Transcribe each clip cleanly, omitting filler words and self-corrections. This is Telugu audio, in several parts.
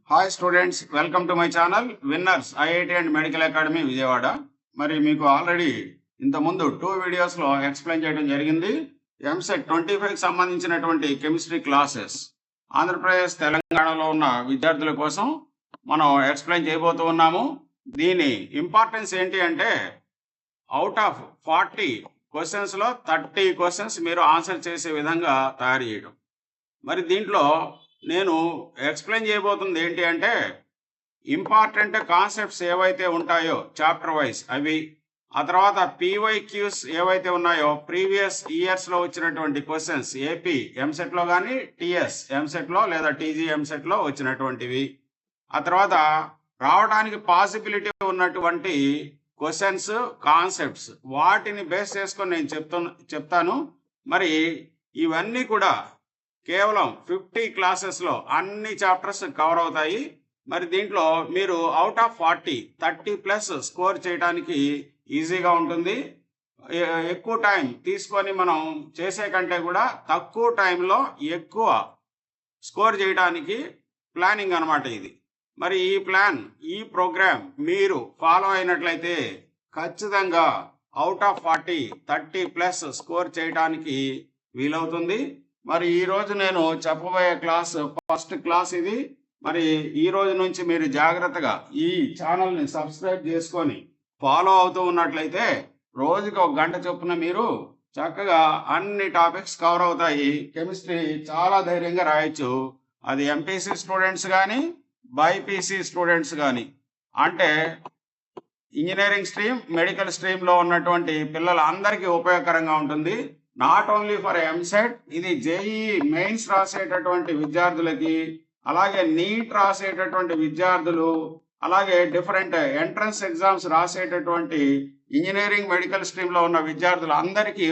Hi students, welcome to my channel winners IIT and medical academy Vijayawada. మరి మీకు ఆల్రెడీ ఇంతకుముందు 2 వీడియోస్లో ఎక్స్ప్లెయిన్ చేయడం జరిగింది. ఎంసెట్ 25కి సంబంధించినటువంటి కెమిస్ట్రీ క్లాసెస్ ఆంధ్రప్రదేశ్ తెలంగాణలో ఉన్న విద్యార్థుల కోసం మనం ఎక్స్ప్లెయిన్ చేయబోతూ ఉన్నాము. దీని ఇంపార్టెన్స్ ఏంటి అంటే అవుట్ ఆఫ్ 40 క్వశ్చన్స్లో 30 క్వశ్చన్స్ మీరు ఆన్సర్ చేసే విధంగా తయారు చేయడం. మరి దీంట్లో నేను ఎక్స్ప్లెయిన్ చేయబోతుంది ఏంటి అంటే ఇంపార్టెంట్ కాన్సెప్ట్స్ ఏవైతే ఉంటాయో చాప్టర్ వైజ్ అవి, ఆ తర్వాత పీవైక్యూస్ ఏవైతే ఉన్నాయో ప్రీవియస్ ఇయర్స్లో వచ్చినటువంటి క్వశ్చన్స్ ఏపీ ఎంసెట్లో కానీ టిఎస్ ఎంసెట్లో లేదా టీజీ ఎంసెట్లో వచ్చినటువంటివి, ఆ తర్వాత రావడానికి పాసిబిలిటీ ఉన్నటువంటి క్వశ్చన్స్ కాన్సెప్ట్స్ వాటిని బేస్ చేసుకొని నేను చెప్తాను. మరి ఇవన్నీ కూడా కేవలం 50 క్లాసెస్లో అన్ని చాప్టర్స్ కవర్ అవుతాయి. మరి దీంట్లో మీరు అవుట్ ఆఫ్ 30+ స్కోర్ చేయడానికి ఈజీగా ఉంటుంది. ఎక్కువ టైం తీసుకొని మనం చేసే కంటే కూడా తక్కువ టైంలో ఎక్కువ స్కోర్ చేయడానికి ప్లానింగ్ అన్నమాట ఇది. మరి ఈ ప్రోగ్రామ్ మీరు ఫాలో అయినట్లయితే ఖచ్చితంగా అవుట్ ఆఫ్ 30+ స్కోర్ చేయడానికి వీలవుతుంది. మరి ఈరోజు నేను చెప్పబోయే క్లాస్ ఫస్ట్ క్లాస్ ఇది. మరి ఈ రోజు నుంచి మీరు జాగ్రత్తగా ఈ ఛానల్ని సబ్స్క్రైబ్ చేసుకొని ఫాలో అవుతూ ఉన్నట్లయితే రోజుకి 1 గంట చొప్పున మీరు చక్కగా అన్ని టాపిక్స్ కవర్ అవుతాయి. కెమిస్ట్రీ చాలా ధైర్యంగా రాయొచ్చు. అది ఎంపీసీ స్టూడెంట్స్ కానీ బైపీసీ స్టూడెంట్స్ కానీ, అంటే ఇంజనీరింగ్ స్ట్రీమ్ మెడికల్ స్ట్రీమ్లో ఉన్నటువంటి పిల్లలందరికీ ఉపయోగకరంగా ఉంటుంది. నాట్ ఓన్లీ ఫర్ ఎంసెట్, ఇది జేఈ మెయిన్స్ రాసేటటువంటి విద్యార్థులకి, అలాగే నీట్ రాసేటటువంటి విద్యార్థులు, అలాగే డిఫరెంట్ ఎంట్రన్స్ ఎగ్జామ్స్ రాసేటటువంటి ఇంజనీరింగ్ మెడికల్ స్ట్రీమ్లో ఉన్న విద్యార్థులు అందరికీ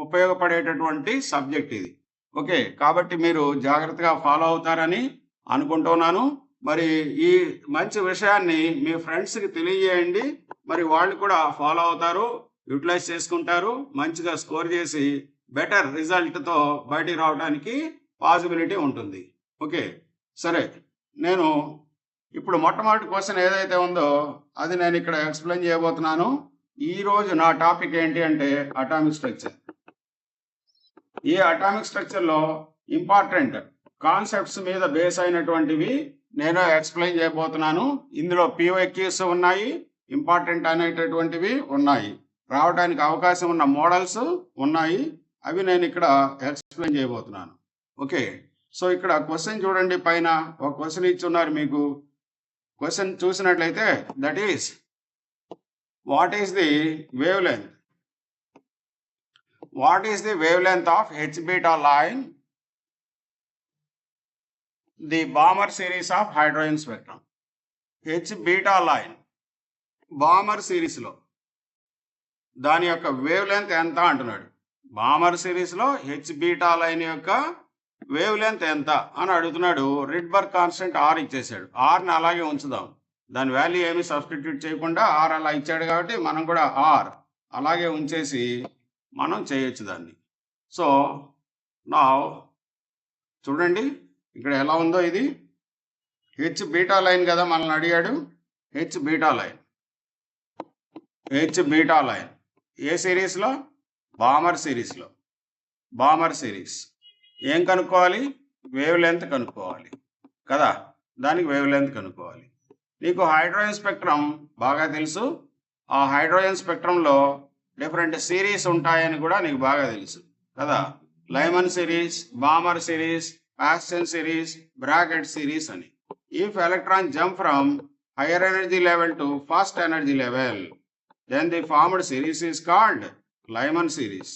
ఉపయోగపడేటటువంటి సబ్జెక్ట్ ఇది. ఓకే, కాబట్టి మీరు జాగ్రత్తగా ఫాలో అవుతారని అనుకుంటున్నాను. మరి ఈ మంచి విషయాన్ని మీ ఫ్రెండ్స్కి తెలియజేయండి. మరి వాళ్ళు కూడా ఫాలో అవుతారు, యూటిలైజ్ చేసుకుంటారు, మంచిగా స్కోర్ చేసి బెటర్ రిజల్ట్తో బయటికి రావడానికి పాసిబిలిటీ ఉంటుంది. ఓకే, సరే, నేను ఇప్పుడు మొట్టమొదటి క్వశ్చన్ ఏదైతే ఉందో అది నేను ఇక్కడ ఎక్స్ప్లెయిన్ చేయబోతున్నాను. ఈరోజు నా టాపిక్ ఏంటి అంటే అటామిక్ స్ట్రక్చర్. ఈ అటామిక్ స్ట్రక్చర్లో ఇంపార్టెంట్ కాన్సెప్ట్స్ మీద బేస్ అయినటువంటివి నేను ఎక్స్ప్లెయిన్ చేయబోతున్నాను. ఇందులో పీవైక్యూస్ ఉన్నాయి, ఇంపార్టెంట్ అనేటటువంటివి ఉన్నాయి, రావడానికి అవకాశం ఉన్న మోడల్స్ ఉన్నాయి, అవి నేను ఇక్కడ ఎక్స్ప్లెయిన్ చేయబోతున్నాను. ఓకే, సో ఇక్కడ క్వశ్చన్ చూడండి, పైన ఒక క్వశ్చన్ ఇచ్చున్నారు మీకు. క్వశ్చన్ చూసినట్లయితే that is what is the wavelength of H beta line, the Balmer series of hydrogen spectrum. H beta line Balmer సిరీస్లో దాని యొక్క వేవ్ లెంత్ ఎంత అంటున్నాడు. బామర్ సిరీస్లో H beta లైన్ యొక్క వేవ్ లెంత్ ఎంత అని అడుగుతున్నాడు. రిడ్బర్గ్ కాన్స్టెంట్ R ఇచ్చేసాడు. Rని అలాగే ఉంచుదాం, దాని వాల్యూ ఏమి సబ్స్టిట్యూట్ చేయకుండా R అలా ఇచ్చాడు కాబట్టి మనం కూడా R అలాగే ఉంచేసి మనం చేయొచ్చు దాన్ని. సో నా చూడండి ఇక్కడ ఎలా ఉందో, ఇది H beta లైన్ కదా మనల్ని అడిగాడు. H beta లైన్ ఏ సిరీస్లో? బామర్ సిరీస్. ఏం కనుక్కోవాలి? వేవ్ లెంత్ కనుక్కోవాలి కదా, దానికి వేవ్ లెంత్ కనుక్కోవాలి. నీకు హైడ్రోజన్ స్పెక్ట్రమ్ బాగా తెలుసు. ఆ హైడ్రోజన్ స్పెక్ట్రంలో డిఫరెంట్ సిరీస్ ఉంటాయని కూడా నీకు బాగా తెలుసు కదా. Lyman series, Balmer series, Paschen series, Brackett series అని. If electron jump from higher energy level to first energy level, then the formed series is called Lyman series.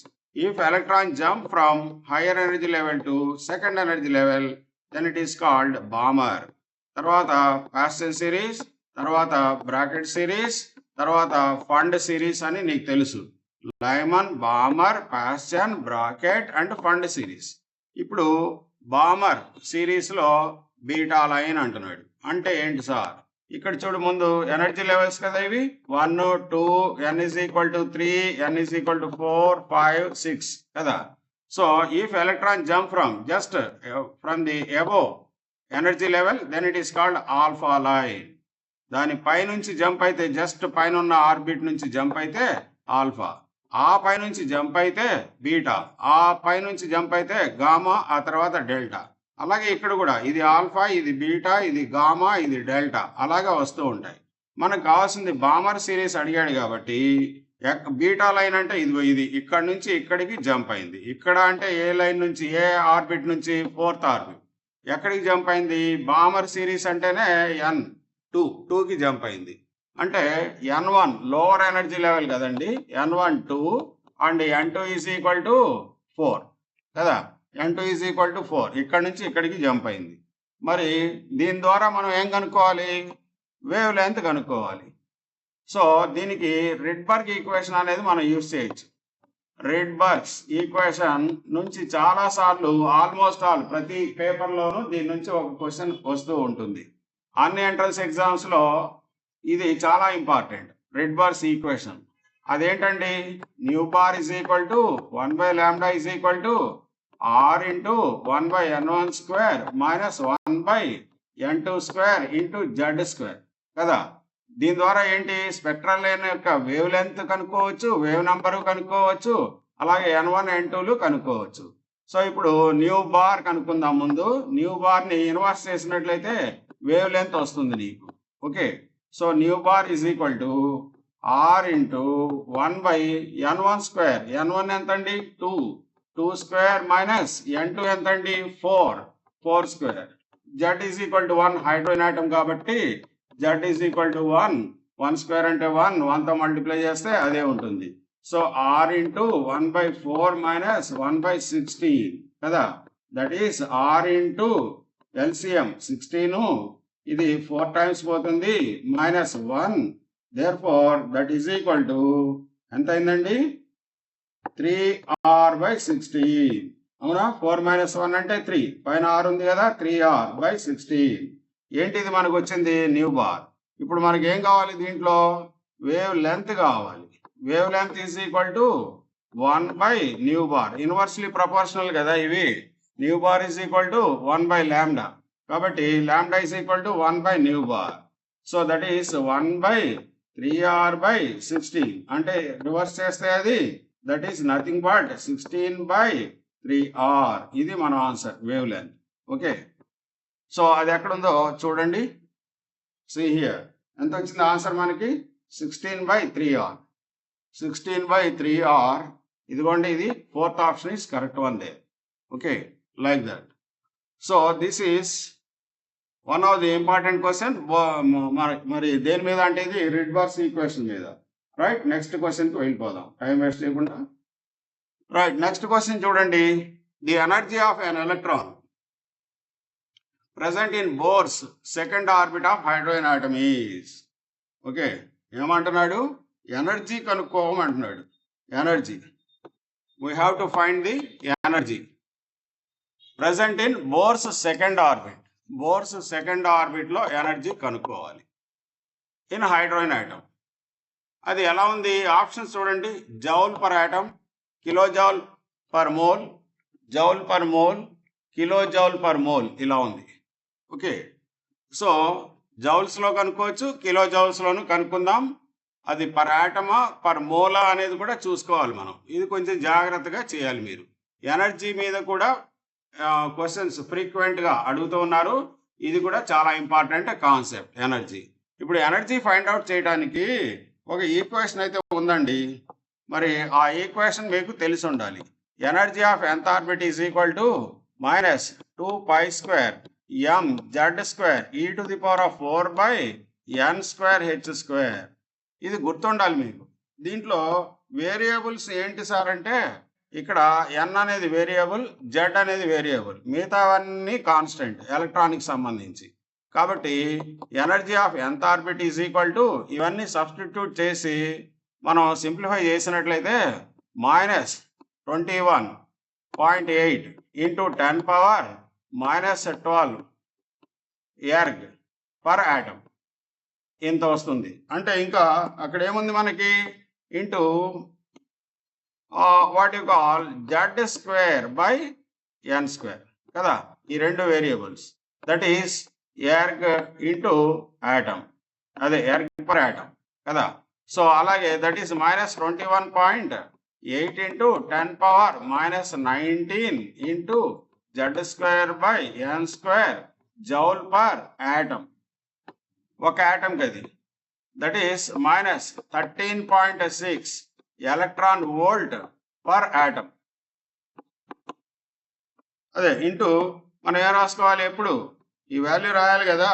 If electron jump from higher energy level to second energy level, then it is called Balmer. తర్వాత పాస్టన్ సిరీస్, తర్వాత బ్రాకెట్ సిరీస్, తర్వాత ఫండ్ సిరీస్ అని నీకు తెలుసు. Lyman, Balmer, Paschen, Brackett and Pfund series. ఇప్పుడు బామర్ సిరీస్లో బీటా లైన్ అంటున్నాడు. అంటే ఏంటి సార్? ఇక్కడ చూడు, ముందు ఎనర్జీ లెవెల్స్ కదా ఇవి, 1, 2, n is equal to 3, n is equal to 4, 5, 6 కదా. So if electron jump from just from the above energy level, then it is called alpha line. దాని పైనుంచి జంప్ అయితే, జస్ట్ పైన ఉన్న ఆర్బిట్ నుంచి జంప్ అయితే ఆల్ఫా, ఆ పైనుంచి జంప్ అయితే బీటా, ఆ పైనుంచి జంప్ అయితే గామా, ఆ తర్వాత డెల్టా. అలాగే ఇక్కడ కూడా ఇది ఆల్ఫా, ఇది బీటా, ఇది గామా, ఇది డెల్టా, అలాగే వస్తూ ఉంటాయి. మనకు కావాల్సింది బామర్ సిరీస్ అడిగాడు కాబట్టి బీటా లైన్ అంటే ఇదిగో ఇది ఇక్కడ నుంచి ఇక్కడికి జంప్ అయింది. ఇక్కడ అంటే ఏ లైన్ నుంచి, ఏ ఆర్బిట్ నుంచి, 4th ఆర్బిట్. ఎక్కడికి జంప్ అయింది? బామర్ సిరీస్ అంటేనే N2కి జంప్ అయింది. అంటే N1 లోవర్ ఎనర్జీ లెవెల్ కదండి, N1 2 and N2 is equal to 4 కదా. N2 ఈజ్ ఈక్వల్ టు 4, ఇక్కడ నుంచి ఇక్కడికి జంప్ అయింది. మరి దీని ద్వారా మనం ఏం కనుక్కోవాలి? వేవ్ లెంత్ కనుక్కోవాలి. సో దీనికి రిడ్బర్గ్ ఈక్వేషన్ అనేది మనం యూజ్ చేయొచ్చు. రిడ్బర్గ్స్ ఈక్వేషన్ నుంచి చాలా సార్లు, ఆల్మోస్ట్ ఆల్ ప్రతి పేపర్లోనూ దీని నుంచి ఒక క్వశ్చన్ వస్తూ ఉంటుంది. అన్ని ఎంట్రన్స్ ఎగ్జామ్స్లో ఇది చాలా ఇంపార్టెంట్, రిడ్బర్గ్స్ ఈక్వేషన్. అదేంటండి? Nu bar is equal to 1/λ is equal to r into 1/n1 square minus 1/n2 square into z square కదా. దీని ద్వారా ఏంటి? స్పెక్ట్రల్ లైన్ యొక్క వేవ్ లెంత్ కనుక్కోవచ్చు, వేవ్ నంబరు కనుక్కోవచ్చు, అలాగే N1 N2లు కనుక్కోవచ్చు. సో ఇప్పుడు న్యూ బార్ కనుక్కుందాం. ముందు న్యూ బార్ని ఇన్వర్స్ చేసినట్లయితే వేవ్ లెంత్ వస్తుంది నీకు. Okay, so new bar is equal to r into 1/n1 square. N1 ఎంతండి? 2 స్క్వేర్ మైనస్ N2 ఎంతండి? 4 square. Z is equal to 1, hydrogen atom కాబట్టి Z is equal to 1 square అంటే 1తో మల్టిప్లై చేస్తే అదే ఉంటుంది. సో r ఇంటూ 1/4 మైనస్ 1/16 కదా. That is r into LCM 16, ఇది 4 టైమ్స్ పోతుంది, minus 1. Therefore that is equal to ఎంత అయిందండి? 3r/16. అవునా? 4 మైనస్ 1 అంటే 3, పైన r ఉంది కదా, 3r/16. ఏంటిది మనకు వచ్చింది? Nu bar. ఇప్పుడు మనకి ఏం కావాలి? దీంట్లో వేవ్ లెంత్ కావాలి. Wavelength is equal to 1/న్యూ బార్. ఇన్వర్స్లీ ప్రపోర్షనల్ కదా ఇవి. Nu bar is equal to 1/λ, కాబట్టి λ ఈజ్ ఈక్వల్ టు 1/న్యూ bar. So that is 1/3r/16. అంటే రివర్స్ చేస్తే అది that is nothing but 16/3r. ఇది మన answer, wave length. Okay, so అది ఎక్కడుందో చూడండి. సీ హియర్, ఎంత వచ్చింది ఆన్సర్ మనకి? 16/3r. 16/3r. ఇదిగోండి, ఇది 4th option is correct one దే. Okay, like that. So this is one of the important question. మరి దేని మీద అంటే ఇది రిడ్బర్గ్స్ ఈక్వేషన్ మీద. రైట్, నెక్స్ట్ క్వశ్చన్కి వెళ్ళిపోదాం, టైం వేస్ట్ చేయకుండా. రైట్, నెక్స్ట్ క్వశ్చన్ చూడండి. The energy of an electron present in Bohr's second orbit of hydrogen atom is. Okay, ఏమంటున్నాడు? ఎనర్జీ కనుక్కోమంటున్నాడు. Energy, we have to find the energy present in Bohr's second orbit. Bohr's second orbit లో ఎనర్జీ కనుక్కోవాలి ఇన్ హైడ్రోజన్ ఆటమ్. అది ఎలా ఉంది? ఆప్షన్స్ చూడండి. Joule per atom, kilo joule per mole, joule per mole, kilo joule per mole, ఇలా ఉంది. ఓకే, సో జౌల్స్లో కనుక్కోవచ్చు, కిలో జౌల్స్లోను కనుక్కుందాం. అది పర్ ఆటమా పర్ మోలా అనేది కూడా చూసుకోవాలి మనం. ఇది కొంచెం జాగ్రత్తగా చేయాలి మీరు. ఎనర్జీ మీద కూడా క్వశ్చన్స్ ఫ్రీక్వెంట్గా అడుగుతూ ఉన్నారు. ఇది కూడా చాలా ఇంపార్టెంట్ కాన్సెప్ట్, ఎనర్జీ. ఇప్పుడు ఎనర్జీ ఫైండ్ అవుట్ చేయడానికి ఒక ఈక్వేషన్ అయితే ఉందండి. మరి ఆ ఈక్వేషన్ మీకు తెలిసి ఉండాలి. Energy of nth orbit is equal to minus 2π² mz² e⁴/4/n²h². ఇది గుర్తుండాలి మీకు. దీంట్లో వేరియబుల్స్ ఏంటి సార్ అంటే, ఇక్కడ n అనేది వేరియబుల్, z అనేది వేరియబుల్, మిగతావన్నీ కాన్స్టెంట్ ఎలక్ట్రానిక్ సంబంధించి. కాబట్టి energy of nth orbit is equal to, ఇవన్నీ సబ్స్టిట్యూట్ చేసి మనం సింప్లిఫై చేసినట్లయితే minus 21.8 into 10⁻⁻12 erg per atom ఇంత వస్తుంది. అంటే ఇంకా అక్కడ ఏముంది మనకి? Into what you call z² by n² కదా. ఈ రెండు variables. That is erg into atom, అదే ఎర్గ్ పర్ ఆటమ్ కదా. సో అలాగే that is -21.8 into 10⁻−19 into Z²/n² joule per atom, ఒక ఆటమ్కి అది. That is -13.6 electron volt per atom. అదే ఇంటూ మనం ఏం రాసుకోవాలి, ఎప్పుడు ఈ వాల్యూ రాయాలి కదా.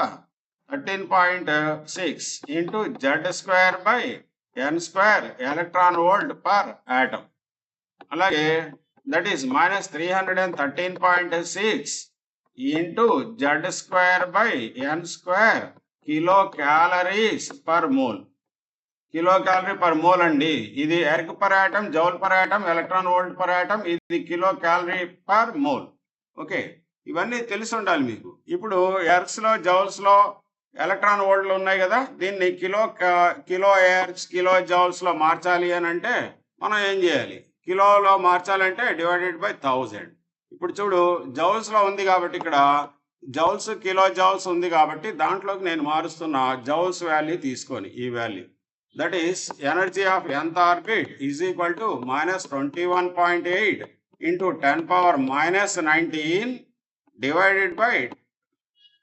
13.6 into Z²/n² electron volt per atom. అలాగే that is -313.6 into Z²/n² kilocalories per mole. Kilocalorie per mole అండి. ఇది erg per atom, joule per atom, electron volt per atom, ఇది kilocalorie per mole. Okay, ఇవన్నీ తెలిసి ఉండాలి మీకు. ఇప్పుడు ఎర్గ్స్లో, జౌల్స్లో ఎలక్ట్రాన్ వోల్ట్లు ఉన్నాయి కదా, దీన్ని కిలో ఎర్గ్స్, కిలో జౌల్స్లో మార్చాలి అని అంటే మనం ఏం చేయాలి, కిలోలో మార్చాలంటే డివైడెడ్ బై 1000. ఇప్పుడు చూడు, జౌల్స్లో ఉంది కాబట్టి ఇక్కడ జౌల్స్, కిలో జౌల్స్ ఉంది కాబట్టి దాంట్లోకి నేను మారుస్తున్న జౌల్స్ వాల్యూ తీసుకొని ఈ value. That is energy of nth orbit is equal to -21.8 into 10⁻−19 divided by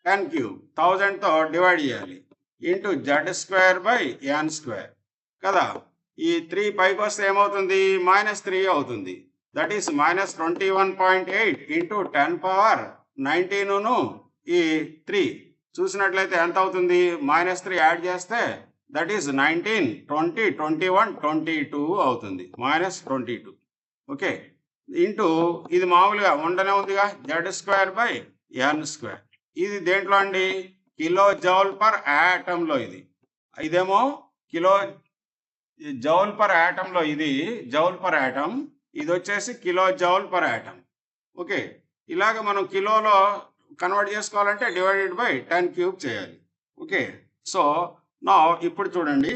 10³ 1000తో డివైడ్ చేయాలి ఇంటూ Z²/n² కదా. ఈ 3 పైకి వస్తే ఏమవుతుంది, -3 అవుతుంది. దట్ ఈస్ -21.8 ఇంటూ 10⁻19ను ఈ 3 చూసినట్లయితే ఎంత అవుతుంది, -3 యాడ్ చేస్తే దట్ ఈస్ 19, 20, 21, 22 అవుతుంది, -22. ఓకే, ఇంటూ ఇది మామూలుగా ఉండనే ఉందిగా Z²/n². ఇది దేంట్లో అండి, కిలో జౌల్ పర్ ఆటంలో. ఇదేమో కిలో జౌల్ పర్ ఆటంలో, ఇది జౌల్ పర్ ఆటమ్, ఇది వచ్చేసి kilo joule per atom. Okay, ఇలాగ మనం కిలోలో కన్వర్ట్ చేసుకోవాలంటే డివైడెడ్ బై 10³ చేయాలి. ఓకే, సో నా ఇప్పుడు చూడండి,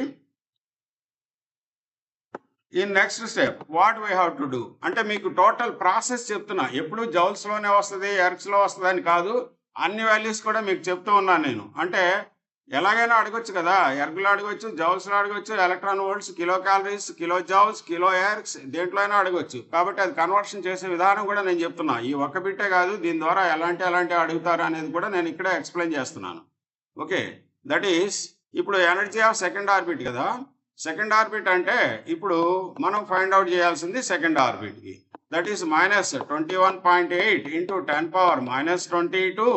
in next step what we have to do అంటే మీకు టోటల్ ప్రాసెస్ చెప్తున్నా. ఎప్పుడు జౌల్స్లోనే వస్తుంది, ఎర్గ్స్లో వస్తుంది అని కాదు, అన్ని వాల్యూస్ కూడా మీకు చెప్తూ ఉన్నాను నేను. అంటే ఎలాగైనా అడగొచ్చు కదా, ఎర్గ్లో అడగొచ్చు, జౌల్స్లో అడగొచ్చు, electron volts, kilo calories, kilo joules, kilo ergs, దేంట్లో అయినా అడగొచ్చు. కాబట్టి అది కన్వర్షన్ చేసే విధానం కూడా నేను చెప్తున్నా. ఈ ఒక్క బిట్టే కాదు, దీని ద్వారా ఎలాంటి అడుగుతారు అనేది కూడా నేను ఇక్కడే ఎక్స్ప్లెయిన్ చేస్తున్నాను. ఓకే, దట్ ఈస్ ఇప్పుడు ఎనర్జీ ఆఫ్ సెకండ్ ఆర్బిట్ కదా. సెకండ్ ఆర్బిట్ అంటే ఇప్పుడు మనం ఫైండ్ అవుట్ చేయాల్సింది సెకండ్ ఆర్బిట్కి. That is -21.8 into 10⁻−22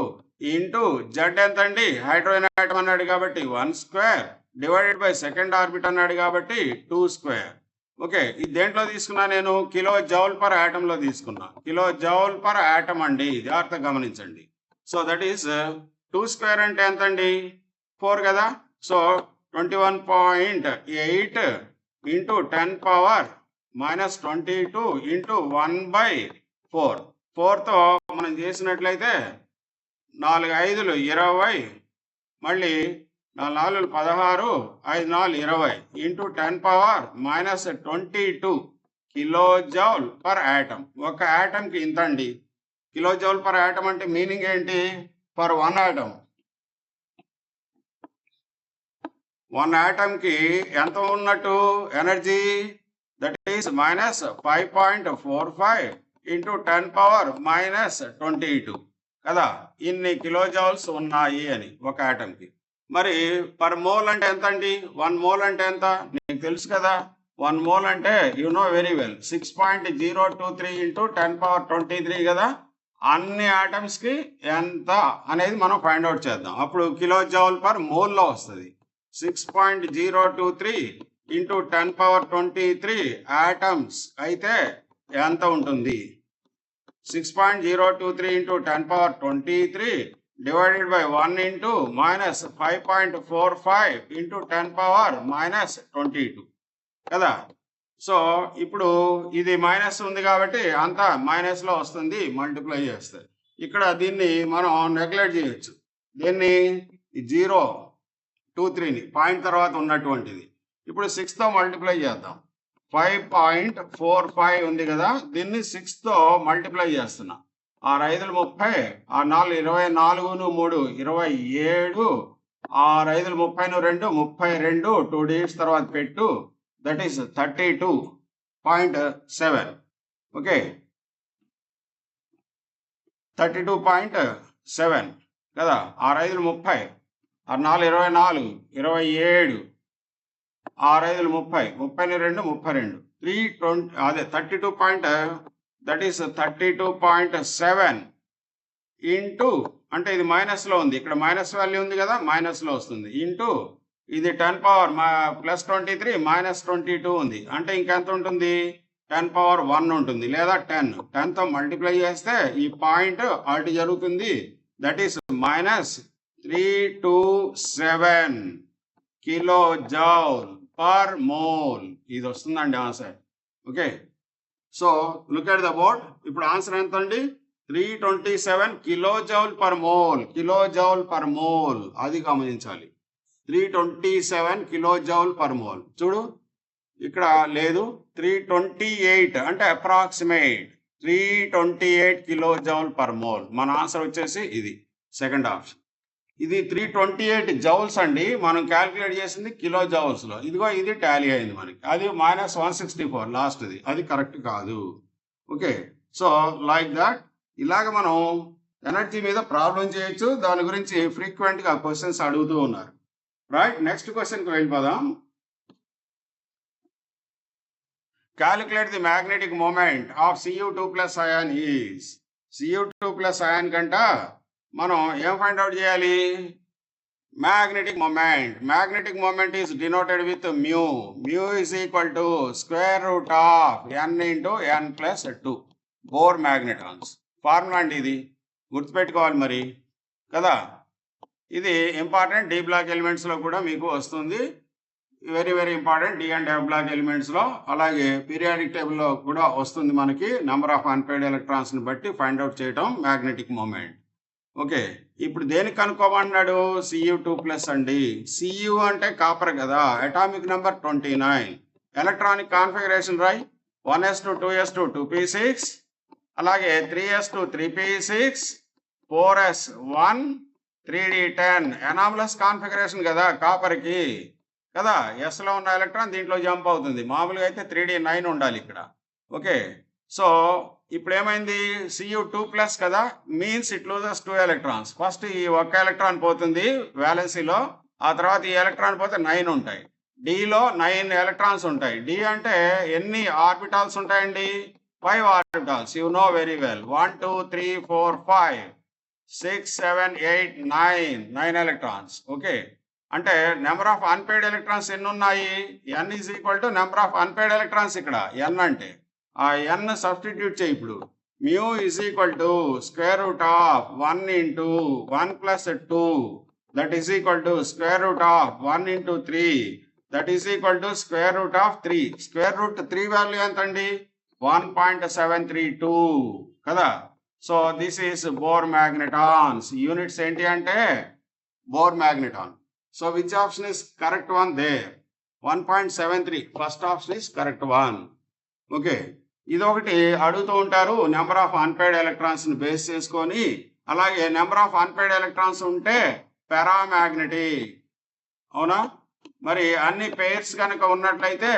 into Z ఎంత అండి, హైడ్రోజన్ ఆటమ్ అన్నాడు కాబట్టి 1² డివైడెడ్ బై సెకండ్ ఆర్బిట్ అన్నాడు కాబట్టి 2². ఓకే, ఇది దేంట్లో తీసుకున్నా నేను, కిలో జౌల్ పర్ ఆటంలో తీసుకున్నా. కిలో జౌల్ పర్ ఆటమ్ అండి, జాగ్రత్తగా గమనించండి. సో దట్ ఈస్ 2² అంటే ఎంత అండి, 4 కదా. So 21.8 into 10⁻−22 into 1/4. 4తో మనం చేసినట్లయితే 4 5లు 20, మళ్ళీ 4 4లు 16, 5 4 20 into 10⁻−22 kilo joule per atom. ఒక ఆటమ్కి ఇంత అండి. కిలో జౌల్ పర్ ఆటమ్ అంటే మీనింగ్ ఏంటి, ఫర్ 1 ఆటమ్. 1 ఆటమ్కి ఎంత ఉన్నట్టు ఎనర్జీ, దట్ ఈస్ -5.45 ఇంటూ 10⁻−22 కదా. ఇన్ని కిలో జౌల్స్ ఉన్నాయి అని ఒక ఆటమ్కి. మరి పర్ మోల్ అంటే ఎంత అండి, 1 మోల్ అంటే ఎంత నీకు తెలుసు కదా. 1 మోల్ అంటే you know very well, 6.023 into 10⁻23 కదా. అన్ని ఆటమ్స్కి ఎంత అనేది మనం ఫైండ్ అవుట్ చేద్దాం. అప్పుడు కిలో జౌల్ పర్ మోల్లో వస్తుంది. 6.023 ఇంటూ 10⁻23 ఆటమ్స్ అయితే ఎంత ఉంటుంది, 6.023 into 10⁻23 divided by 1 into -5.45 into 10⁻−22 కదా. సో ఇప్పుడు ఇది మైనస్ ఉంది కాబట్టి అంతా మైనస్లో వస్తుంది, మల్టిప్లై చేస్తే. ఇక్కడ దీన్ని మనం నెగ్లెక్ట్ చేయొచ్చు. దీన్ని 023ని పాయింట్ తర్వాత ఉన్నటువంటిది ఇప్పుడు 6తో మల్టిప్లై చేద్దాం. 5.45 ఉంది కదా, దీన్ని 6తో మల్టిప్లై చేస్తున్నా. 6 5 30, 6 4 24, 3 27, 6 5 32, 32, 2 digits తర్వాత పెట్టు, దట్ ఈస్ 32.7. ఓకే, 32.7 కదా. 6 5 30, 6 4 24, 27, 6 5 30, 32, 32, 320, అదే 32. దట్ ఈస్ 32.7 ఇంటూ, అంటే ఇది మైనస్లో ఉంది, ఇక్కడ మైనస్ వాల్యూ ఉంది కదా, మైనస్లో వస్తుంది, ఇంటూ ఇది 10 పవర్ +23 -22 ఉంది, అంటే ఇంకెంత ఉంటుంది, 10 పవర్ 1 ఉంటుంది, లేదా 10తో మల్టిప్లై చేస్తే ఈ పాయింట్ అటు జరుగుతుంది. That is -327 kilo joule per mole. ఇది వస్తుందండి answer. Okay, so look at the board. ఇప్పుడు ఆన్సర్ ఎంత అండి, 327 kilo joule per mole. Kilo joule per mole అది గమనించాలి. 327 కిలో జౌల్ పర్ మోల్. చూడు ఇక్కడ లేదు, 328 అంటే approximate 328 kilo joule per mole. మన ఆన్సర్ వచ్చేసి ఇది సెకండ్ ఆప్షన్. ఇది 328 జౌల్స్ అండి, మనం క్యాల్కులేట్ చేసింది కిలో జౌల్స్లో. ఇదిగో ఇది టాలీ అయింది మనకి, అది -164 లాస్ట్ది, అది కరెక్ట్ కాదు. ఓకే, సో లైక్ దట్ ఇలాగ మనం ఎనర్జీ మీద ప్రాబ్లం చేయొచ్చు. దాని గురించి ఫ్రీక్వెంట్గా క్వశ్చన్స్ అడుగుతూ ఉన్నారు. రైట్, నెక్స్ట్ క్వశ్చన్కి వెళ్ళిపోదాం. Calculate the magnetic moment of Cu2+ ion is. Cu2+ ion కంట మనం ఏం ఫైండ్ అవుట్ చేయాలి, magnetic moment. Magnetic moment is denoted with mu. Mu is equal to √n × n+2 Bohr magnetons. Formula అండి ఇది, గుర్తుపెట్టుకోవాలి మరి కదా. ఇది ఇంపార్టెంట్, డి బ్లాక్ ఎలిమెంట్స్లో కూడా మీకు వస్తుంది. Very very important D and F block ఎలిమెంట్స్లో. అలాగే పీరియాడిక్ టేబుల్లో కూడా వస్తుంది మనకి, నెంబర్ ఆఫ్ అన్పెయిడ్ ఎలక్ట్రాన్స్ని బట్టి ఫైండ్ అవుట్ చేయటం మ్యాగ్నెటిక్ మూమెంట్. ఓకే, ఇప్పుడు దేనికి కనుక్కోమన్నాడు, Cu2+ అండి. Cu అంటే కాపర్ కదా, అటామిక్ నెంబర్ 29. ఎలక్ట్రానిక్ కాన్ఫిగరేషన్ రాయ్, 1s2 2s2 2p6, అలాగే 3s2 3p6, 4s1 3d10. Anomalous configuration కదా కాపర్కి కదా, ఎస్లో ఉన్న ఎలక్ట్రాన్ దీంట్లో జంప్ అవుతుంది. మామూలుగా అయితే 3d9 ఉండాలి ఇక్కడ. ఓకే, సో ఇప్పుడు ఏమైంది, Cu2+ కదా, means it loses 2 electrons. First ఈ ఒక్క ఎలక్ట్రాన్ పోతుంది వ్యాలెన్సీలో, ఆ తర్వాత ఈ ఎలక్ట్రాన్ పోతే 9 ఉంటాయి. డిలో 9 ఎలక్ట్రాన్స్ ఉంటాయి. డి అంటే ఎన్ని ఆర్బిటాల్స్ ఉంటాయండి, 5 orbitals. You know very well. 1 2 3 4 5 6 7 8 9 electrons. Okay, అంటే నెంబర్ ఆఫ్ అన్పెయిడ్ ఎలక్ట్రాన్స్ ఎన్ని ఉన్నాయి, n is equal to number of unpaired electrons. ఇక్కడ n అంటే ఆ n సబ్స్టిట్యూట్ చేయి. ఇప్పుడు mu is equal to √1 × 1 + 2 that is equal to √1 × 3 that is equal to √3. √3 value ఎంత అండి, 1.732 కదా. So this is Bohr magnetons. Units ఏంటి అంటే Bohr magneton. So which option is correct one there, 1.73. First option is correct one. Okay, ఇదొకటి అడుగుతూ ఉంటారు, నెంబర్ ఆఫ్ అన్పెయిడ్ ఎలక్ట్రాన్స్ని బేస్ చేసుకొని. అలాగే నెంబర్ ఆఫ్ అన్పెయిడ్ ఎలక్ట్రాన్స్ ఉంటే పారామాగ్నెటిక్, అవునా. మరి అన్ని పెయిర్స్ కనుక ఉన్నట్లయితే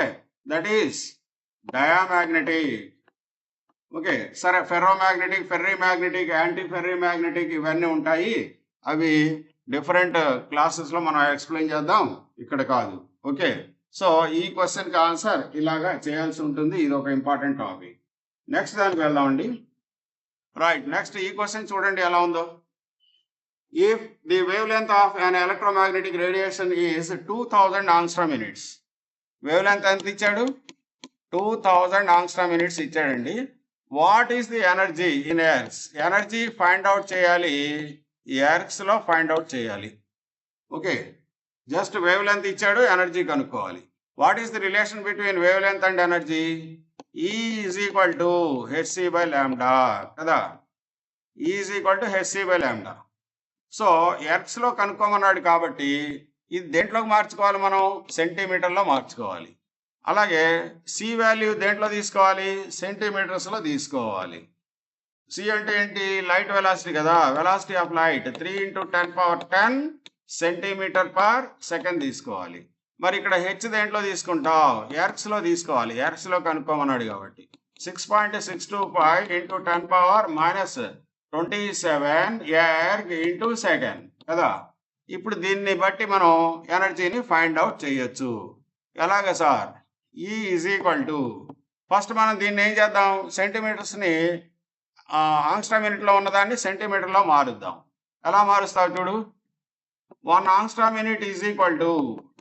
దట్ ఈస్ డయామాగ్నెటిక్. ఓకే, సరే, ferromagnetic, ferrimagnetic, anti ferrimagnetic ఇవన్నీ ఉంటాయి. అవి డిఫరెంట్ క్లాసెస్లో మనం ఎక్స్ప్లెయిన్ చేద్దాం, ఇక్కడ కాదు. ఓకే, సో ఈ క్వశ్చన్కి ఆన్సర్ ఇలాగా చేయాల్సి ఉంటుంది. ఇది ఒక ఇంపార్టెంట్ టాపిక్. నెక్స్ట్ దానికి వెళ్దామండి. రైట్, నెక్స్ట్ ఈ క్వశ్చన్ చూడండి ఎలా ఉందో. If the wavelength of an electromagnetic radiation is 2000 angstrom units. Wavelength ఎంత ఇచ్చాడు, 2000 ఆంగ్స్ట్రామ్ యూనిట్స్ ఇచ్చాడండి. What is the energy in ergs. Energy find out చేయాలి, ఎర్గ్స్లో ఫైండ్ అవుట్ చేయాలి. ఓకే, జస్ట్ వేవ్ లెంత్ ఇచ్చాడు, ఎనర్జీ కనుక్కోవాలి. What is the relation between wavelength and energy, E is equal to hc/λ కదా. E is equal to hc/λ. So ఎర్గ్స్లో కనుక్కోమన్నాడు కాబట్టి ఇది దేంట్లోకి మార్చుకోవాలి, మనం సెంటీమీటర్లో మార్చుకోవాలి. అలాగే సి వాల్యూ దేంట్లో తీసుకోవాలి, సెంటీమీటర్స్లో తీసుకోవాలి. సి అంటే ఏంటి? లైట్ వెలాసిటీ కదా. Velocity of light 3 × 10⁻10 centimetre per second తీసుకోవాలి. మరి ఇక్కడ హెచ్ దేంట్లో తీసుకుంటావు? ఎర్క్స్ లో తీసుకోవాలి. ఎర్క్స్ లో కనుక్కోమన్నాడు కాబట్టి 6.625 × 10⁻27 ఎర్గ్ ఇంటూ సెకండ్ కదా. ఇప్పుడు దీన్ని బట్టి మనం ఎనర్జీని ఫైండ్ అవుట్ చేయొచ్చు. ఎలాగ సార్? ఈ ఈజ్ ఈక్వల్ టు, ఫస్ట్ మనం దీన్ని ఏం చేద్దాం? సెంటీమీటర్స్ని ఆంగ్స్ట్రామ్ యూనిట్లో ఉన్నదాన్ని సెంటీమీటర్లో మారుద్దాం. ఎలా మారుస్తావు చూడు. 1 angstrom unit is equal to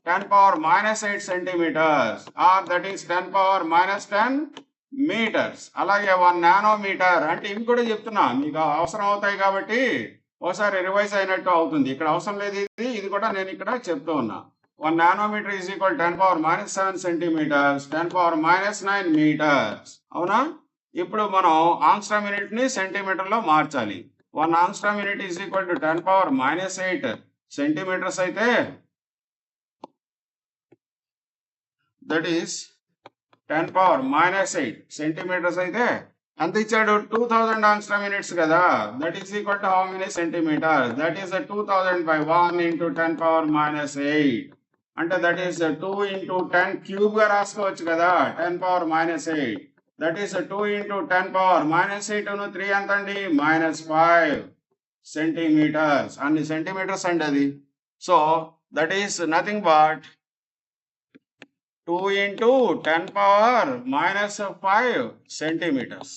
10⁻−8 centimetres, or that is 10⁻−10 metres. అలాగే 1 నానోమీటర్ అంటే ఇవి కూడా చెప్తున్నా, మీకు అవసరం అవుతాయి కాబట్టి ఒకసారి రివైజ్ అయినట్టు అవుతుంది. ఇక్కడ అవసరం లేదు, ఇది కూడా నేను ఇక్కడ చెప్తూ ఉన్నా. 1 nanometre is equal 10⁻−7 centimetres, 10⁻−9 metres. అవునా? ఇప్పుడు మనం ఆంగ్స్ట్రామ్ యూనిట్ ని సెంటీమీటర్ లో మార్చాలి. 1 angstrom unit is equal to 10⁻−8 centimetres అయితే దట్ ఈస్ 10⁻−8 సెంటీమీటర్స్ అయితే ఎంత ఇచ్చాడు? 2000 ఆంగ్స్ట్రామ్ యూనిట్స్ కదా. That is equal to how many centimetres? That is 2000/1 × 10⁻−8 అంటే దట్ ఈస్ 2 × 10 క్యూబ్ గా రాసుకోవచ్చు కదా. 10⁻−8 దట్ ఈస్ 2 × 10⁻−8 ను 3 ఎంత అండి? -5 సెంటీమీటర్స్. అన్ని సెంటీమీటర్స్ అండి అది. So that is nothing but 2 × 10⁻−5 centimetres.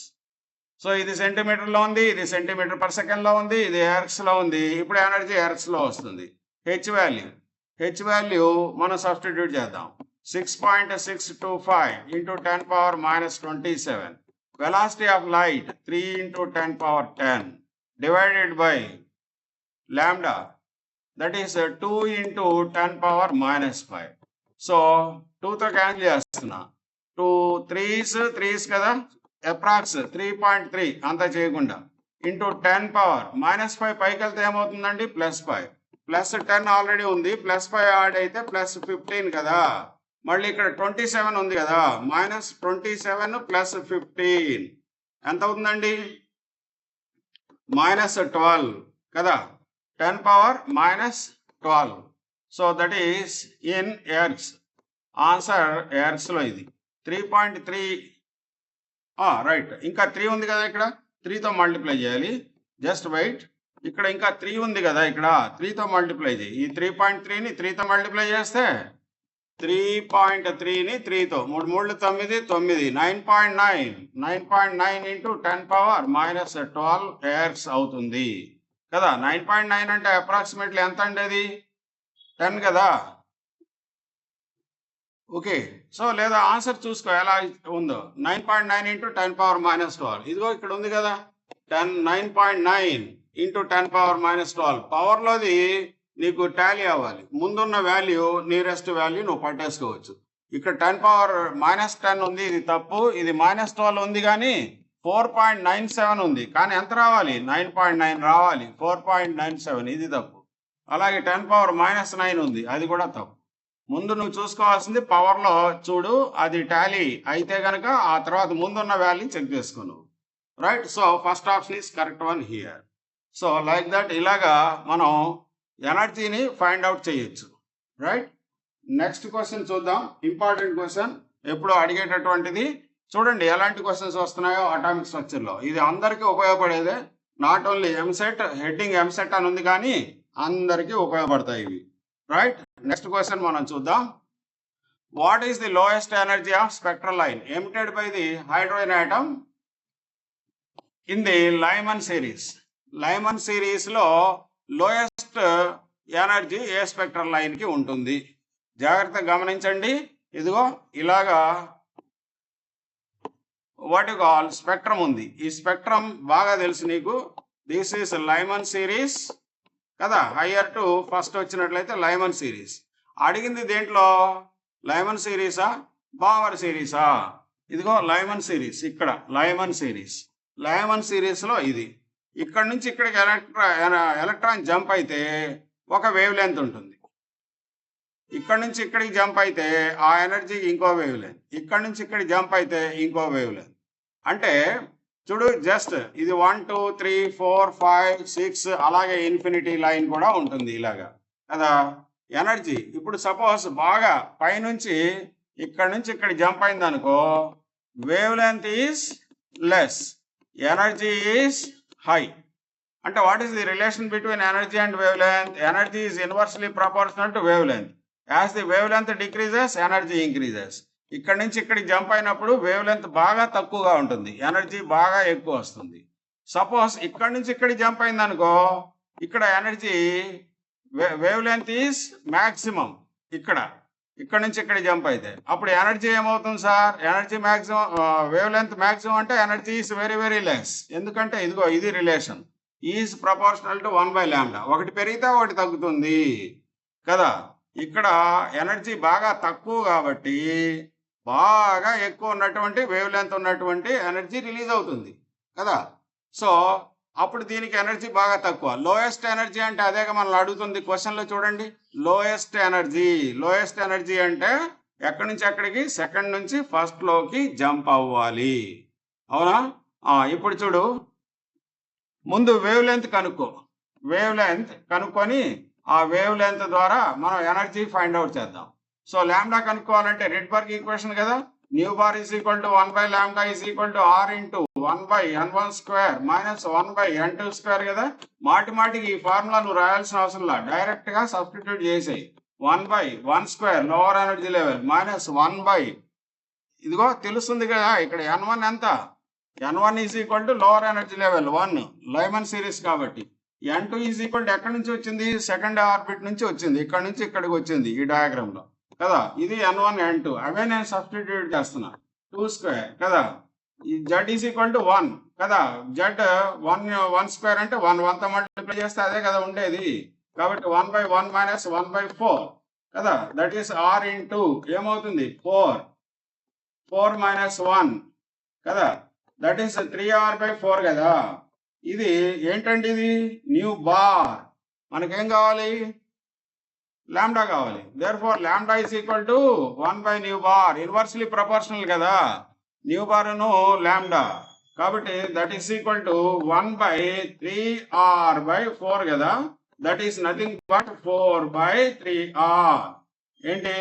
So ఇది సెంటీమీటర్లో ఉంది, ఇది సెంటీమీటర్ పర్ సెకండ్ లో ఉంది, ఇది హెర్ట్స్ లో ఉంది. ఇప్పుడు ఎనర్జీ హెర్ట్స్ లో వస్తుంది. హెచ్ వాల్యూ మనం సబ్స్టిట్యూట్ చేద్దాం. 6.625 × 10⁻−27 velocity of light 3 × 10⁻10 divided by lambda that is 2 × 10⁻−5. So 2తో క్యాన్సిల్ చేస్తున్నా. 2 3s కదా, అప్రాక్స్ 3.3 అంతా చేయకుండా ఇంటూ 10⁻−5 పైకి వెళ్తే ఏమవుతుందండి? +5. +10 ఆల్రెడీ ఉంది, +5 యాడ్ అయితే +15 కదా. మళ్ళీ ఇక్కడ 27 ఉంది కదా, -27 +15 ఎంత అవుతుందండి? -12 కదా. 10⁻−12. So that is in ergs. Answer ergs లో ఇది 3.3. రైట్. ఇంకా 3 ఉంది కదా, ఇక్కడ 3తో మల్టిప్లై చేయాలి. Just wait. ఇక్కడ ఇంకా 3 ఉంది కదా, ఇక్కడ 3తో మల్టిప్లై చేయి. ఈ 3.3ని 3తో మల్టిప్లై చేస్తే 3.3ని 3తో 3 3 9 9 9.9 × 10⁻−12 ఎర్గ్స్ అవుతుంది కదా. 9.9 అంటే అప్రాక్సిమేట్లీ ఎంత అండి? అది 10 కదా. ఓకే. సో లేదా ఆన్సర్ చూసుకో ఎలా ఉందో. 9.9 × 10⁻−12 ఇదిగో ఇక్కడ ఉంది కదా. 9.9 × 10⁻−12 పవర్లోది నీకు టాలీ అవ్వాలి. ముందున్న వాల్యూ నియరెస్ట్ వాల్యూ నువ్వు పట్టేసుకోవచ్చు. ఇక్కడ 10⁻−10 ఉంది, ఇది తప్పు. ఇది -12 ఉంది కానీ 4.97 ఉంది, కానీ ఎంత రావాలి? 9.9 రావాలి. 4.97 ఇది తప్పు. అలాగే 10⁻−9 ఉంది, అది కూడా తప్పు. ముందు నువ్వు చూసుకోవాల్సింది పవర్లో చూడు, అది టాలీ అయితే గనక ఆ తర్వాత ముందున్న వాల్యూ చెక్ చేసుకో నువ్వు. Right. So first option is correct one here. So like that ఇలాగా మనం ఎనర్జీని ఫైండ్ అవుట్ చేయొచ్చు. రైట్. నెక్స్ట్ క్వశ్చన్ చూద్దాం. ఇంపార్టెంట్ క్వశ్చన్, ఎప్పుడు అడిగేటటువంటిది. చూడండి ఎలాంటి క్వశ్చన్స్ వస్తున్నాయో అటామిక్ స్ట్రక్చర్లో. ఇది అందరికీ ఉపయోగపడేదే. Not only EAMCET, heading EAMCET అని ఉంది కానీ అందరికీ ఉపయోగపడతాయి ఇవి. రైట్. నెక్స్ట్ క్వశ్చన్ మనం చూద్దాం. What is the lowest energy of spectral line emitted by the hydrogen atom in the Lyman series? Lyman series లో లోయెస్ట్ ఎనర్జీ ఏ స్పెక్ట్రల్ లైన్ కి ఉంటుంది? జాగ్రత్తగా గమనించండి. ఇదిగో ఇలాగా వాట్ యు కాల్ స్పెక్ట్రమ్ ఉంది. ఈ స్పెక్ట్రమ్ బాగా తెలుసు నీకు. దిస్ ఈస్ లైమన్ సిరీస్ కదా. హయ్యర్ టు ఫస్ట్ వచ్చినట్లయితే లైమన్ సిరీస్. అడిగింది దేంట్లో? లైమన్ సిరీసా, బామర్ సిరీసా? ఇదిగో లైమన్ సిరీస్. ఇక్కడ లైమన్ సిరీస్. లైమన్ సిరీస్ లో ఇది ఇక్కడ నుంచి ఇక్కడికి ఎలక్ట్రాన్ జంప్ అయితే ఒక వేవ్ లెంత్ ఉంటుంది. ఇక్కడ నుంచి ఇక్కడికి జంప్ అయితే ఆ ఎనర్జీకి ఇంకో వేవ్ లెంత్. ఇక్కడ నుంచి ఇక్కడికి జంప్ అయితే ఇంకో వేవ్ లెంత్. అంటే చూడు జస్ట్ ఇది 1 2 3 4 5 6 అలాగే ఇన్ఫినిటీ లైన్ కూడా ఉంటుంది ఇలాగా కదా. ఎనర్జీ ఇప్పుడు సపోజ్ బాగా పైనుంచి ఇక్కడ నుంచి ఇక్కడ జంప్ అయింది అనుకో, wavelength is less, energy is high. అంటే what is the relation between energy and wavelength? Energy is inversely proportional to wavelength. As the wavelength decreases energy increases. ఇక్కడ నుంచి ఇక్కడికి జంప్ అయినప్పుడు వేవ్ లెంత్ బాగా తక్కువగా ఉంటుంది, ఎనర్జీ బాగా ఎక్కువ వస్తుంది. సపోజ్ ఇక్కడ నుంచి ఇక్కడికి జంప్ అయింది అనుకో, ఇక్కడ energy wavelength is maximum. ఇక్కడ నుంచి ఇక్కడ జంప్ అయితే అప్పుడు ఎనర్జీ ఏమవుతుంది sir? Energy maximum, wavelength maximum అంటే energy is very very less. ఎందుకంటే ఇదిగో ఇది రిలేషన్, ఈజ్ ప్రపోర్షనల్ టు 1/λ. ఒకటి పెరిగితే ఒకటి తగ్గుతుంది కదా. ఇక్కడ ఎనర్జీ బాగా తక్కువ కాబట్టి బాగా ఎక్కువ ఉన్నటువంటి వేవ్ లెంత్ ఉన్నటువంటి ఎనర్జీ రిలీజ్ అవుతుంది కదా. సో అప్పుడు దీనికి ఎనర్జీ బాగా తక్కువ. లోయెస్ట్ ఎనర్జీ అంటే అదేగా మనల్ని అడుగుతుంది క్వశ్చన్లో చూడండి. లోయెస్ట్ ఎనర్జీ అంటే ఎక్కడి నుంచి ఎక్కడికి? సెకండ్ నుంచి ఫస్ట్ లోకి జంప్ అవ్వాలి, అవునా? ఇప్పుడు చూడు, ముందు వేవ్ లెంత్ కనుక్కొని ఆ వేవ్ లెంత్ ద్వారా మనం ఎనర్జీ ఫైండ్ అవుట్ చేద్దాం. సో లాంబ్డా కనుక్కోవాలంటే రెడ్బర్గ్ ఈక్వేషన్ కదా. Nu bar is equal to 1/λ is equal to r into 1/n1² minus 1/n2² కదా. మాటికి ఈ ఫార్ములా నువ్వు రాయాల్సిన అవసరం లా, డైరెక్ట్ గా సబ్స్టిట్యూట్ చేసేయి. 1/1² లోవర్ ఎనర్జీ లెవెల్ మైనస్ 1/ ఇదిగో తెలుస్తుంది కదా ఇక్కడ n1 ఎంత? n1 is equal to lower energy level 1 Lyman series కాబట్టి. n2 ఈజ్ ఈక్వల్ టు ఎక్కడి నుంచి వచ్చింది? సెకండ్ ఆర్బిట్ నుంచి వచ్చింది, ఇక్కడ నుంచి ఇక్కడికి వచ్చింది ఈ డయాగ్రామ్ లో కదా. ఇది n1 n2 అవే నేను సబ్స్టిట్యూట్ చేస్తున్నా. 2² కదా. ఈ z ఈజ్ ఈక్వల్ టు 1 కదా. z 1² అంటే 1 తో మల్టిప్లై చేస్తే అదే కదా ఉండేది. కాబట్టి 1/1 మైనస్ 1/4 కదా. దట్ ఈస్ r ఇంటూ ఏమవుతుంది? 4 మైనస్ 1 కదా. దట్ ఈస్ 3r/4 కదా. ఇది ఏంటండి? ఇది న్యూ బార్. మనకేం కావాలి? లాంబ్డా కావాలి. Therefore lambda is equal to 1/న్యూ బార్, ఇన్వర్స్లీ ప్రపోర్షనల్ కదా న్యూ బార్ ను లాంబ్డా. కాబట్టి that is equal to 1/3r/4 కదా. That is nothing but 4/3r. ఏంటి?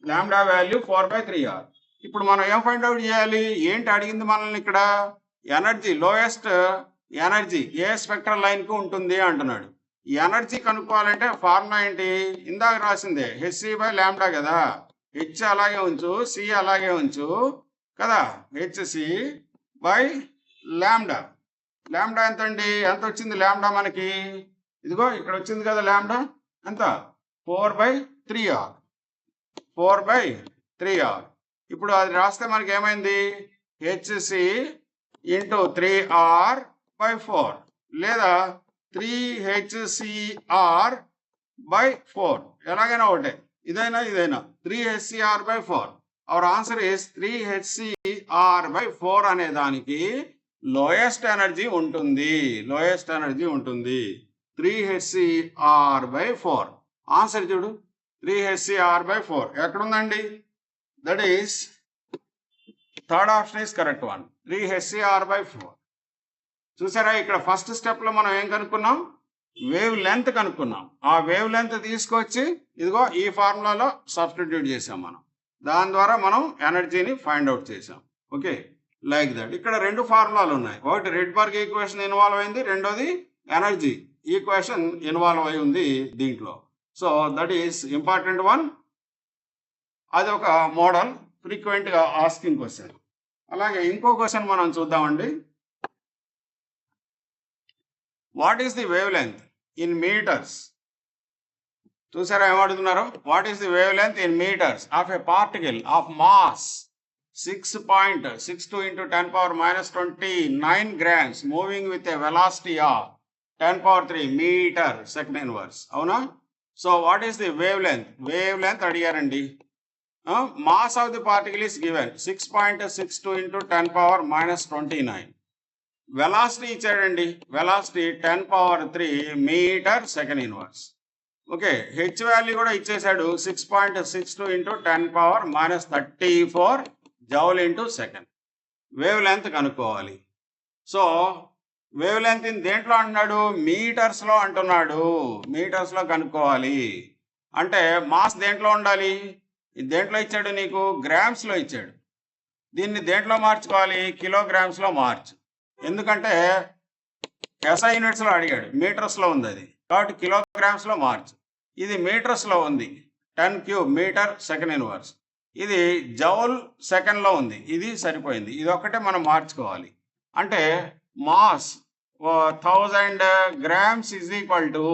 Lambda value 4/3r. ఇప్పుడు మనం ఏం ఫైండ్ అవుట్ చేయాలి? ఏంటి అడిగింది మనల్ని ఇక్కడ? ఎనర్జీ, లోయెస్ట్ ఎనర్జీ ఏ స్పెక్ట్రల్ లైన్ కు ఉంటుంది అంటున్నాడు. ఈ ఎనర్జీ కనుక్కోవాలంటే ఫార్ములా ఏంటి? ఇందాక రాసిందే hc/λ కదా. హెచ్ అలాగే ఉంచు, సి అలాగే ఉంచు కదా. hc/λ. లాంబ్డా ఎంత అండి? ఎంత వచ్చింది లాంబ్డా మనకి? ఇదిగో ఇక్కడ వచ్చింది కదా లాంబ్డా. ఎంత? 4/3r. ఇప్పుడు అది రాస్తే మనకి ఏమైంది? hc ఇంటూ 3r/4 లేదా 3hcr/4 ఎలాగైనా ఒకటే, ఇదైనా 3hcr/4. Our answer is 3hcr/4 అనే దానికి లోయెస్ట్ ఎనర్జీ ఉంటుంది. 3hcr/4 ఆన్సర్ చూడు. 3hcr/4 ఎక్కడుందండి? That is third option is correct one, 3hcr/4. చూసారా, ఇక్కడ ఫస్ట్ స్టెప్ లో మనం ఏం కనుక్కున్నాం? Wave length కనుక్కున్నాం. ఆ వేవ్ లెంత్ తీసుకొచ్చి ఇదిగో ఈ ఫార్ములాలో సబ్స్టిట్యూట్ చేసాం మనం. దాని ద్వారా మనం ఎనర్జీని ఫైండ్ అవుట్ చేసాం. Okay, like that. ఇక్కడ రెండు ఫార్ములాలు ఉన్నాయి. ఒకటి రెడ్బర్గ్ ఈక్వేషన్ ఇన్వాల్వ్ అయింది, రెండోది ఎనర్జీ ఈక్వేషన్ ఇన్వాల్వ్ అయి ఉంది దీంట్లో. So that is important one. అది ఒక మోడల్ ఫ్రీక్వెంట్ గా ఆస్కింగ్ క్వశ్చన్. అలాగే ఇంకో క్వశ్చన్ మనం చూద్దామండి. What is the wavelength in metres? చూసారా ఏమడుగుతున్నారు? What is the wavelength in metres of a particle of mass 6.62 into 10⁻⁻29 grams moving with a velocity of 10⁻³ metre second inverse. అవునా? So what is the wavelength? Wavelength అడిగారండి. Mass of the particle is given 6.62 into 10⁻⁻29. Velocity ఇచ్చాడండి. Velocity 10⁻³ metre second inverse. Okay, H value కూడా ఇచ్చేసాడు 6.62 into 10⁻⁻34 joule into second. Wavelength కనుక్కోవాలి. సో వేవ్ లెంత్ దేంట్లో అంటున్నాడు, మీటర్స్లో అంటున్నాడు. మీటర్స్లో కనుక్కోవాలి. అంటే మాస్ దేంట్లో ఉండాలి, దేంట్లో ఇచ్చాడు నీకు, గ్రామ్స్లో ఇచ్చాడు. దీన్ని దేంట్లో మార్చుకోవాలి, కిలోగ్రామ్స్లో మార్చు. ఎందుకంటే SI యూనిట్స్లో అడిగాడు, మీటర్స్లో ఉంది అది, కాబట్టి కిలోగ్రామ్స్లో మార్చు. ఇది మీటర్స్లో ఉంది, 10 క్యూబ్ మీటర్ సెకండ్ ఇన్వర్స్. ఇది జౌల్ సెకండ్లో ఉంది, ఇది సరిపోయింది. ఇది ఒక్కటే మనం మార్చుకోవాలి. అంటే mass 1000 grams is equal to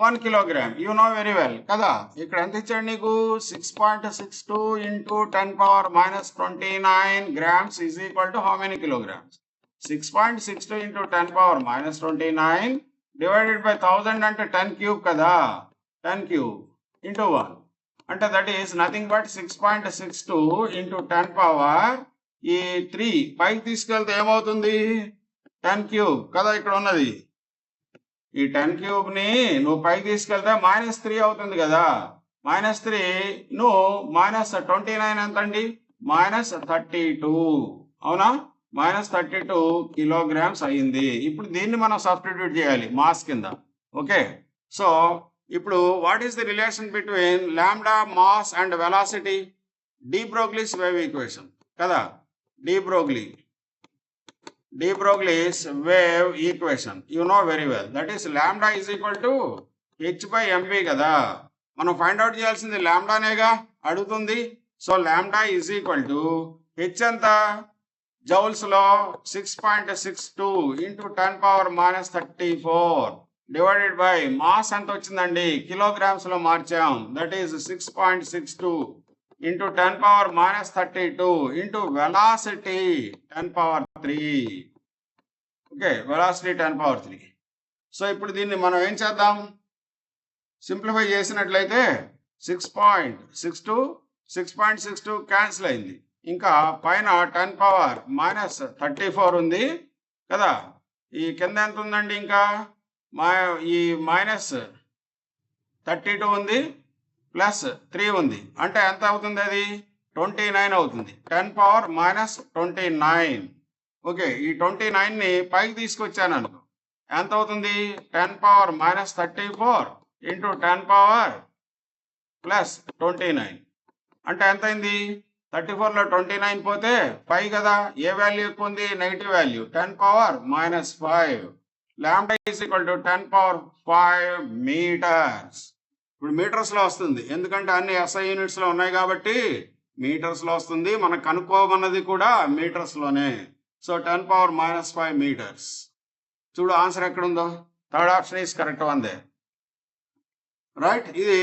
1 kilogram. You know very well కదా. ఇక్కడ ఎంత ఇచ్చాడు నీకు, 6.62 into 10 power minus 29 grams is equal to how many kilograms? 6.62 into 10 power minus 29 divided by 1000 అంటే 10 cube కదా, 10 cube into 1 అంటే that is nothing but 6.62 into 10 power ఈ 3 పైకి తీసుకెళ్తే ఏమవుతుంది, 10 క్యూబ్ కదా ఇక్కడ ఉన్నది. ఈ 10 క్యూబ్ ని నువ్వు పైకి తీసుకెళ్తే -3 అవుతుంది కదా. -3 నువ్వు -29 ఎంత అండి, -32 అవునా, -32 కిలోగ్రామ్స్ అయింది. ఇప్పుడు దీన్ని మనం సబ్స్టిట్యూట్ చేయాలి మాస్ కింద. ఓకే, సో ఇప్పుడు what is the relation between lambda, mass and velocity? De Broglie's wave equation కదా, de Broglie's wave equation. You know very well. That is lambda is equal to h by mv కదా. మనం ఫైండ్ అవుట్ చేయాల్సింది లాంబ్డానేగా అడుగుతుంది. So lambda is equal to h ఎంత, జౌల్స్ లో 6.62 into 10 power minus 34 divided by mass ఎంత వచ్చిందండి, కిలోగ్రామ్స్ లో మార్చాం. That is 6.62 into 10 power minus 32 into velocity 10 power 3. Okay, velocity 10 power 3. So ఇప్పుడు దీన్ని మనం ఏం చేద్దాం, సింప్లిఫై చేసినట్లయితే 6.62 క్యాన్సిల్ అయింది. ఇంకా పైన 10 power minus 34 ఉంది కదా. ఈ కింద ఎంత ఉందండి, ఇంకా ఈ -32 ఉంది ప్లస్ 3 ఉంది. అంటే ఎంత అవుతుంది, అది 29 అవుతుంది. 10 power minus 29. ఓకే, ఈ 29ని పైకి తీసుకొచ్చాను అనుకో, ఎంత అవుతుంది, 10 power minus 34 into 10 power plus 29 అంటే ఎంత అయింది, 34లో 29 పోతే 5 కదా. ఏ వాల్యూ ఎక్కువ ఉంది, negative value, 10 power minus 5. Lambda is equal to 10 power 5 metres. ఇప్పుడు మీటర్స్లో వస్తుంది, ఎందుకంటే అన్ని SI యూనిట్స్లో ఉన్నాయి కాబట్టి మీటర్స్లో వస్తుంది. మనం కనుక్కోమన్నది కూడా మీటర్స్లోనే. So 10 power minus 5 meters. చూడు ఆన్సర్ ఎక్కడుందో, third option is correct one దే, రైట్. ఇది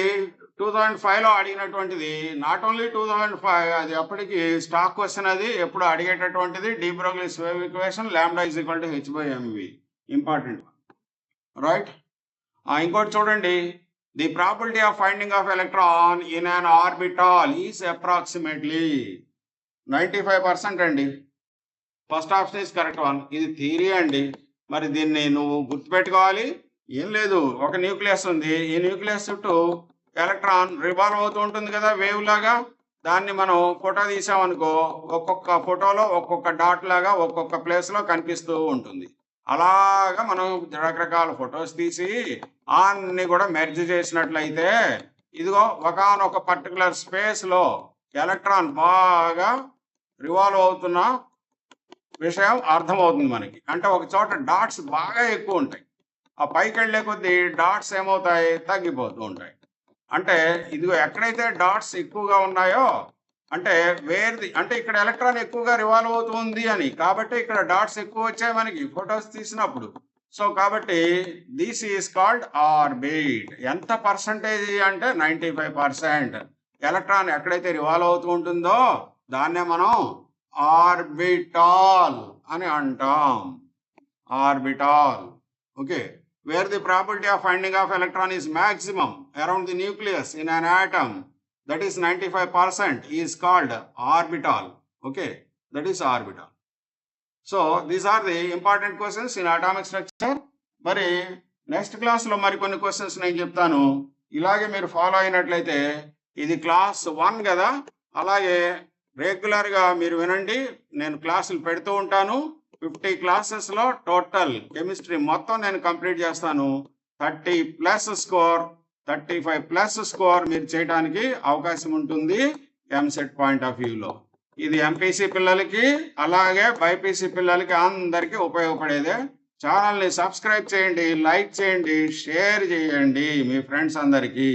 2005లో అడిగినటువంటిది. నాట్ ఓన్లీ 2005, అది అప్పటికి స్టాక్ క్వశ్చన్, అది ఎప్పుడు అడిగేటటువంటిది. De Broglie's wave equation, lambda is equal to h by mv, important, right. ఇంకోటి చూడండి, the probability of finding of electron in an orbital is approximately 95% అండి. First option is correct one. ఇది థియరీ అండి, మరి దీన్ని నువ్వు గుర్తుపెట్టుకోవాలి. ఏం లేదు, ఒక న్యూక్లియస్ ఉంది, ఈ న్యూక్లియస్ చుట్టూ ఎలక్ట్రాన్ రివాల్వ్ అవుతూ ఉంటుంది కదా, వేవ్ లాగా. దాన్ని మనం ఫోటో తీసామనుకో, ఒక్కొక్క ఫోటోలో ఒక్కొక్క డాట్ లాగా ఒక్కొక్క ప్లేస్లో కనిపిస్తూ ఉంటుంది. అలాగా మనం రకరకాల ఫొటోస్ తీసి అన్ని కూడా మెర్జ్ చేసినట్లయితే ఇదిగో ఒకానొక పర్టికులర్ స్పేస్లో ఎలక్ట్రాన్ బాగా రివాల్వ్ అవుతున్న విషయం అర్థమవుతుంది మనకి. అంటే ఒక చోట డాట్స్ బాగా ఎక్కువ ఉంటాయి, ఆ పైకి వెళ్ళే కొద్దీ డాట్స్ ఏమవుతాయి, తగ్గిపోతూ ఉంటాయి. అంటే ఇదిగో ఎక్కడైతే డాట్స్ ఎక్కువగా ఉన్నాయో అంటే వేర్ది, అంటే ఇక్కడ ఎలక్ట్రాన్ ఎక్కువగా రివాల్వ్ అవుతుంది అని, కాబట్టి ఇక్కడ డాట్స్ ఎక్కువ వచ్చాయి మనకి ఫొటోస్ తీసినప్పుడు. సో కాబట్టి దిస్ ఈస్ కాల్డ్ ఆర్బిట్. ఎంత పర్సంటేజ్ అంటే 95%. ఎలక్ట్రాన్ ఎక్కడైతే రివాల్వ్ అవుతూ ఉంటుందో దాన్నే మనం ఆర్బిటాల్ అని అంటాం, orbital. Okay, wear the probability of finding of electron is maximum around the nucleus in an atom, that is 95%, is called orbital. Okay, that is orbital. So these are the important questions in atomic structure. మరి నెక్స్ట్ క్లాస్లో మరి కొన్ని క్వశ్చన్స్ నేను చెప్తాను. ఇలాగే మీరు ఫాలో అయినట్లయితే, ఇది క్లాస్ 1 కదా, అలాగే రెగ్యులర్గా మీరు వినండి. నేను క్లాసులు పెడుతూ ఉంటాను. 50 క్లాసెస్లో టోటల్ కెమిస్ట్రీ మొత్తం నేను కంప్లీట్ చేస్తాను. 30+ స్కోర్, 35+ స్కోర్ మీరు చేయడానికి అవకాశం ఉంటుంది ఎంసెట్ పాయింట్ ఆఫ్ వ్యూలో. ఇది ఎంపీసీ పిల్లలకి అలాగే బైపీసీ పిల్లలకి అందరికీ ఉపయోగపడేదే. ఛానల్ని సబ్స్క్రైబ్ చేయండి, లైక్ చేయండి, షేర్ చేయండి మీ ఫ్రెండ్స్ అందరికీ.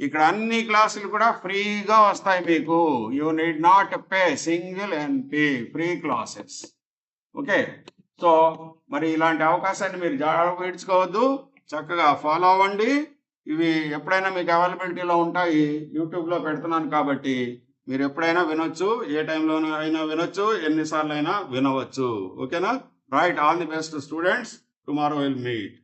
ఇక్కడ అన్ని క్లాసులు కూడా ఫ్రీగా వస్తాయి మీకు. You need not pay single MP, free classes. Okay, so మరి ఇలాంటి అవకాశాన్ని మీరు జాగ్రత్తగా విడుచుకోవద్దు, చక్కగా ఫాలో అవ్వండి. ఇవి ఎప్పుడైనా మీకు అవైలబిలిటీలో ఉంటాయి. యూట్యూబ్లో పెడుతున్నాను కాబట్టి మీరు ఎప్పుడైనా వినొచ్చు, ఏ టైంలో అయినా వినొచ్చు, ఎన్నిసార్లు అయినా వినవచ్చు. ఓకేనా? Right, all the best students. Tomorrow will meet.